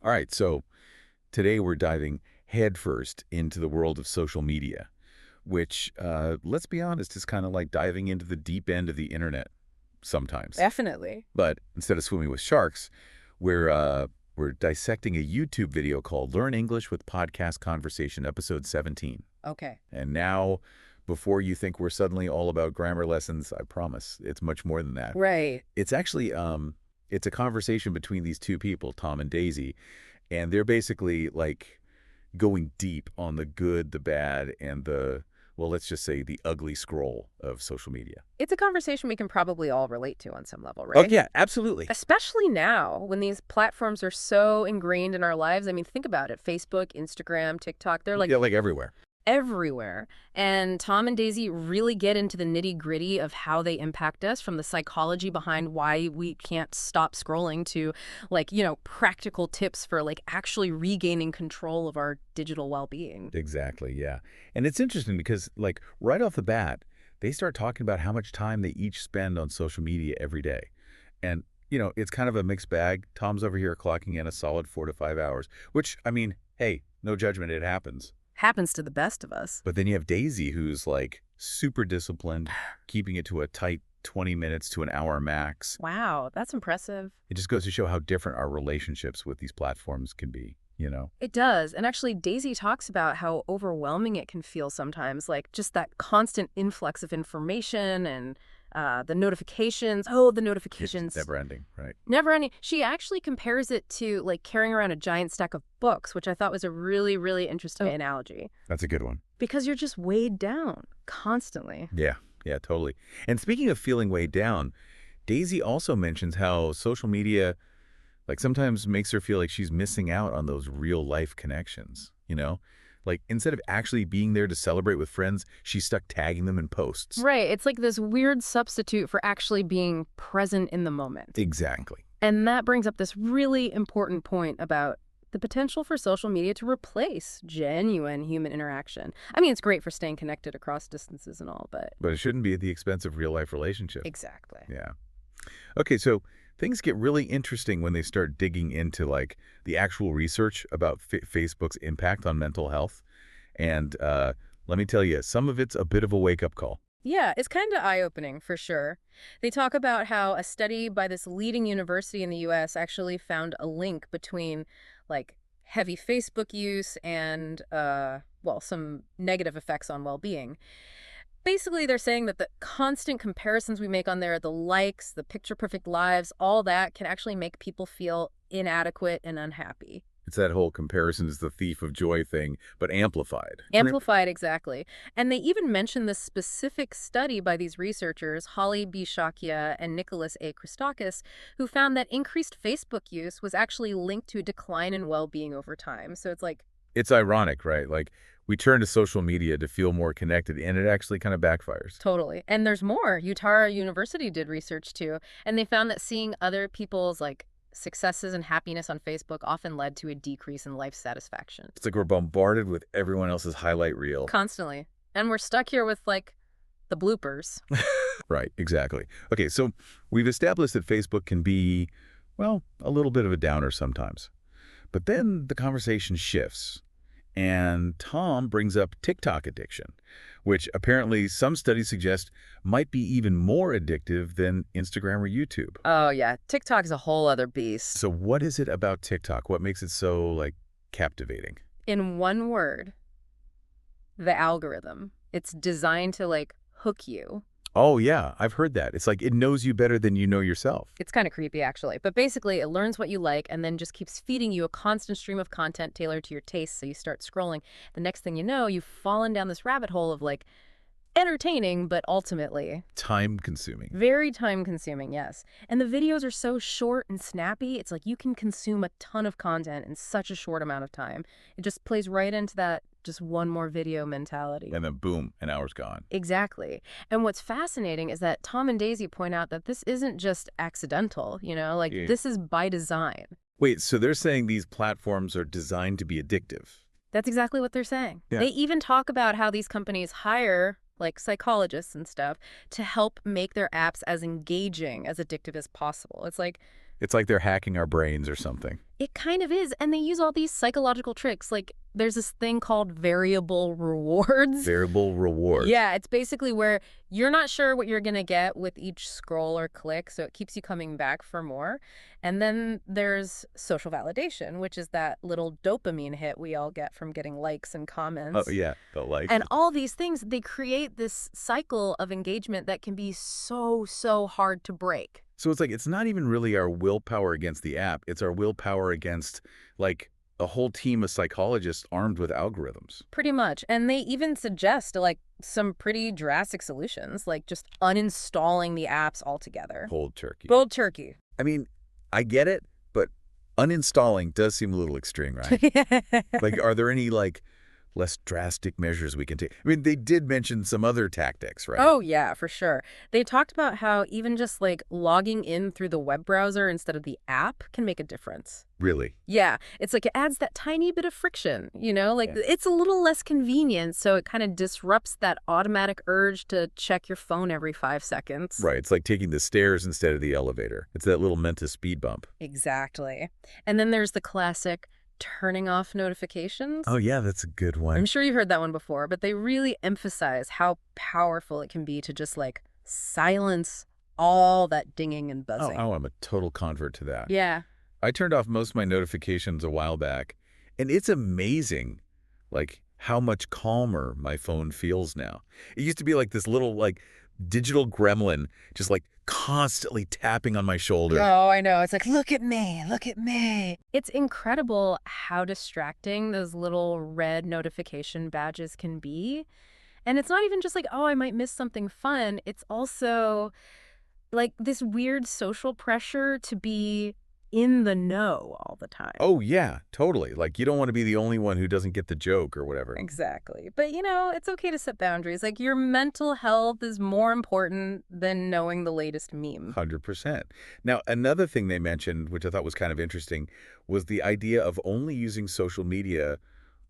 All right, so today we're diving headfirst into the world of social media, which, let's be honest, is kind of like diving into the deep end of the internet sometimes. Definitely. But instead of swimming with sharks, we're dissecting a YouTube video called "Learn English with Podcast Conversation," episode 17. Okay. And now, before you think we're suddenly all about grammar lessons, I promise it's much more than that. Right. It's actually it's a conversation between these two people, Tom and Daisy, and they're basically like going deep on the good, the bad, and well, let's just say the ugly scroll of social media. It's a conversation we can probably all relate to on some level, Oh, right? yeah, absolutely. Especially now when these platforms are so ingrained in our lives. I mean, think about it. Facebook, Instagram, TikTok, they're like Yeah, like everywhere. everywhere. And Tom and Daisy really get into the nitty-gritty of how they impact us, from the psychology behind why we can't stop scrolling to, like, practical tips for like actually regaining control of our digital well-being. Exactly, yeah. And it's interesting because, like, right off the bat, they start talking about how much time they each spend on social media every day. And, it's kind of a mixed bag. Tom's over here clocking in a solid 4 to 5 hours, which, I mean, hey, no judgment, it happens. Happens to the best of us. But then you have Daisy, who's like super disciplined, keeping it to a tight 20 minutes to an hour max. Wow, that's impressive. It just goes to show how different our relationships with these platforms can be. It does. And actually, Daisy talks about how overwhelming it can feel sometimes, like just that constant influx of information and the notifications. Oh, the It's notifications. never ending, right? Never ending. She actually compares it to like carrying around a giant stack of books, which I thought was a really, really interesting analogy, That's a good one. because you're just weighed down constantly. Yeah, yeah, totally. And speaking of feeling weighed down, Daisy also mentions how social media, like, sometimes makes her feel like she's missing out on those real life connections. Like, instead of actually being there to celebrate with friends, she's stuck tagging them in posts. Right. It's like this weird substitute for actually being present in the moment. Exactly. And that brings up this really important point about the potential for social media to replace genuine human interaction. I mean, it's great for staying connected across distances and all, but But it shouldn't be at the expense of real life relationships. exactly. Yeah. Okay, so things get really interesting when they start digging into like the actual research about Facebook's impact on mental health. And let me tell you, some of it's a bit of a wake-up call. Yeah, it's kind of eye-opening for sure. They talk about how a study by this leading university in the US actually found a link between like heavy Facebook use and well, some negative effects on well-being. Basically, they're saying that the constant comparisons we make on there, the likes, the picture-perfect lives, all that can actually make people feel inadequate and unhappy. It's that whole comparison is the thief of joy thing, but amplified. Amplified, exactly. And they even mention this specific study by these researchers, Holly B. Shakya and Nicholas A. Christakis, who found that increased Facebook use was actually linked to a decline in well-being over time. So it's like, It's ironic, right? Like, we turn to social media to feel more connected, and it actually kind of backfires. totally. And there's more. Utah University did research too, and they found that seeing other people's like successes and happiness on Facebook often led to a decrease in life satisfaction. It's like we're bombarded with everyone else's highlight reel. Constantly. And we're stuck here with like the bloopers. Right, exactly. Okay, so we've established that Facebook can be, well, a little bit of a downer sometimes. But then the conversation shifts, and Tom brings up TikTok addiction, which apparently some studies suggest might be even more addictive than Instagram or YouTube. Oh, yeah. TikTok is a whole other beast. So what is it about TikTok? What makes it so, like, captivating? In one word, the algorithm. It's designed to like hook you. Oh, yeah, I've heard that. It's like it knows you better than you know yourself. It's kind of creepy, actually. But basically, it learns what you like and then just keeps feeding you a constant stream of content tailored to your tastes. So you start scrolling. The next thing you know, you've fallen down this rabbit hole of like entertaining, but ultimately Time consuming. very time consuming, yes. And the videos are so short and snappy. It's like you can consume a ton of content in such a short amount of time. It just plays right into that just one more video mentality. And then boom, an hour's gone. Exactly. And what's fascinating is that Tom and Daisy point out that this isn't just accidental, like Yeah. this is by design. Wait, so they're saying these platforms are designed to be addictive? That's exactly what they're saying. Yeah. They even talk about how these companies hire like psychologists and stuff to help make their apps as engaging, as addictive as possible. It's like It's like they're hacking our brains or something. It kind of is, and they use all these psychological tricks. Like, there's this thing called variable rewards. Variable rewards. Yeah, it's basically where you're not sure what you're going to get with each scroll or click, so it keeps you coming back for more. And then there's social validation, which is that little dopamine hit we all get from getting likes and Oh, comments. yeah, the likes. And all these things, they create this cycle of engagement that can be so, so hard to break. So it's like it's not even really our willpower against the app. It's our willpower against, like, a whole team of psychologists armed with algorithms. Pretty much. And they even suggest like some pretty drastic solutions, like just uninstalling the apps altogether. Cold turkey. Cold turkey. I mean, I get it, but uninstalling does seem a little extreme, right? Like, are there any, like, less drastic measures we can take? I mean, they did mention some other tactics, right? Oh, yeah, for sure. They talked about how even just like logging in through the web browser instead of the app can make a difference. Really? Yeah, it's like it adds that tiny bit of friction, like Yeah. it's a little less convenient, so it kind of disrupts that automatic urge to check your phone every 5 seconds. Right. It's like taking the stairs instead of the elevator. It's that little mental speed bump. Exactly. And then there's the classic turning off notifications. Oh, yeah, that's a good I'm one. sure you've heard that one before, but they really emphasize how powerful it can be to just like silence all that dinging and Oh, buzzing. I'm a total convert to that. Yeah. I turned off most of my notifications a while back, and it's amazing, like, how much calmer my phone feels now. It used to be like this little, like, digital gremlin just, like, constantly tapping on my shoulder. Oh, I know. It's like, look at me, look at me. It's incredible how distracting those little red notification badges can be. And it's not even just like, oh, I might miss something fun. It's also like this weird social pressure to be in the know all the time. Oh, yeah, totally. Like, you don't want to be the only one who doesn't get the joke or whatever. Exactly. But, it's okay to set boundaries. Like, your mental health is more important than knowing the latest meme. 100%. Now, another thing they mentioned, which I thought was kind of interesting, was the idea of only using social media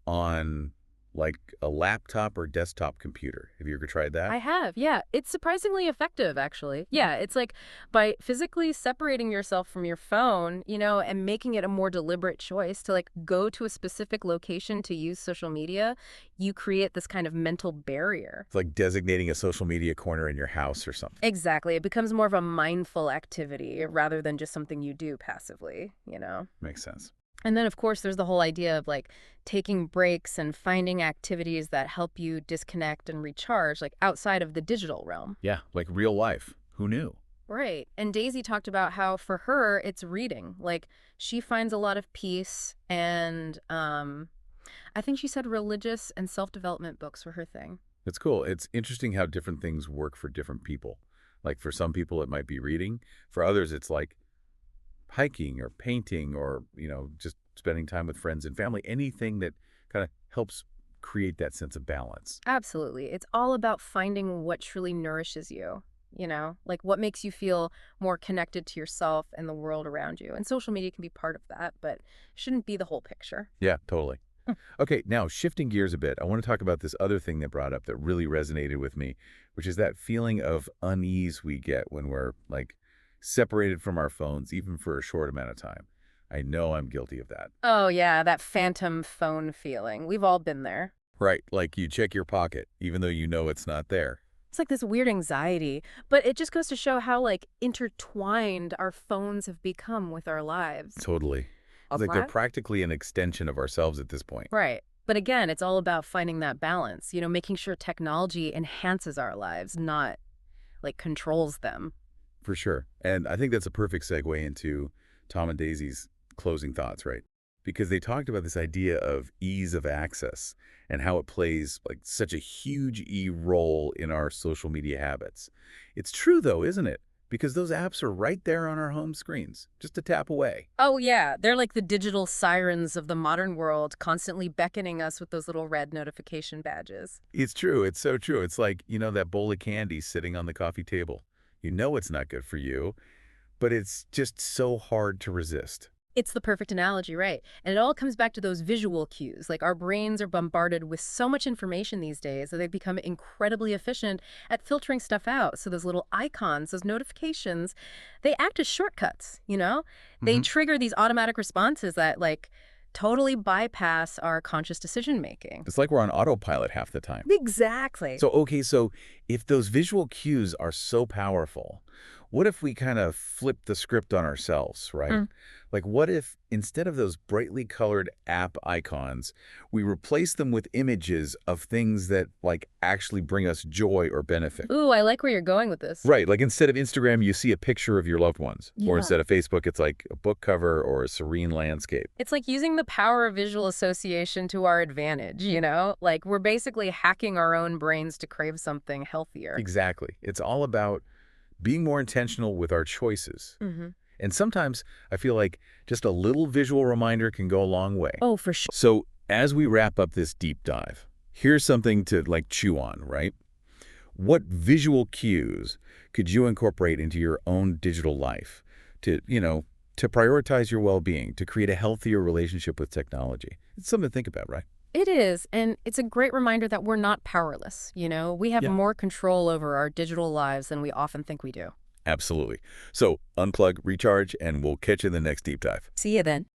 on, like, a laptop or desktop computer. Have you ever tried that? I have, yeah. It's surprisingly effective, actually. Yeah, it's like by physically separating yourself from your phone, and making it a more deliberate choice to like go to a specific location to use social media, you create this kind of mental barrier. It's like designating a social media corner in your house or something. Exactly. It becomes more of a mindful activity rather than just something you do passively. Makes sense. And then, of course, there's the whole idea of like taking breaks and finding activities that help you disconnect and recharge, like outside of the digital realm. Yeah, like real life. Who knew? Right. And Daisy talked about how for her, it's reading. Like she finds a lot of peace and I think she said religious and self-development books were her thing. It's cool. It's interesting how different things work for different people. Like for some people, it might be reading. For others, it's like hiking or painting or, just spending time with friends and family. Anything that kind of helps create that sense of balance. Absolutely. It's all about finding what truly nourishes you, like what makes you feel more connected to yourself and the world around you. And social media can be part of that, but shouldn't be the whole picture. Yeah, totally. Okay, now shifting gears a bit, I want to talk about this other thing that brought up that really resonated with me, which is that feeling of unease we get when we're like separated from our phones, even for a short amount of time. I know I'm guilty of that. Oh, yeah, that phantom phone feeling. We've all been there. Right, like you check your pocket, even though you know it's not there. It's like this weird anxiety, but it just goes to show how like intertwined our phones have become with our lives. Totally. It's like they're practically an extension of ourselves at this point. Right. But again, it's all about finding that balance, making sure technology enhances our lives, not like controls them. For sure. And I think that's a perfect segue into Tom and Daisy's closing thoughts, right? Because they talked about this idea of ease of access and how it plays like such a huge role in our social media habits. It's true though, isn't it? Because those apps are right there on our home screens, just a tap away. Oh, yeah. They're like the digital sirens of the modern world, constantly beckoning us with those little red notification badges. It's true. It's so true. It's like, that bowl of candy sitting on the coffee table. You know it's not good for you, but it's just so hard to resist. It's the perfect analogy, right? And it all comes back to those visual cues. Like our brains are bombarded with so much information these days that they've become incredibly efficient at filtering stuff out. So those little icons, those notifications, they act as shortcuts, you know? They Hmm. trigger these automatic responses that like totally bypass our conscious decision making. It's like we're on autopilot half the time. Exactly. So, okay, so if those visual cues are so powerful, what if we kind of flip the script on ourselves, right? Like, what if instead of those brightly colored app icons, we replace them with images of things that, like, actually bring us joy or benefit? Ooh, I like where you're going with this. Right, like instead of Instagram, you see a picture of your loved ones. Or Yeah. instead of Facebook, it's like a book cover or a serene landscape. It's like using the power of visual association to our advantage, you know? Like we're basically hacking our own brains to crave something healthier. Exactly. It's all about being more intentional with our choices. Hmm. And sometimes I feel like just a little visual reminder can go a long way. Oh, for sure. So as we wrap up this deep dive, here's something to like chew on, right? What visual cues could you incorporate into your own digital life to, to prioritize your well-being, to create a healthier relationship with technology? It's something to think about, right? It is, and it's a great reminder that we're not powerless, you know? We have Yeah, more control over our digital lives than we often think we do. absolutely. So unplug, recharge, and we'll catch you in the next deep dive. See you then.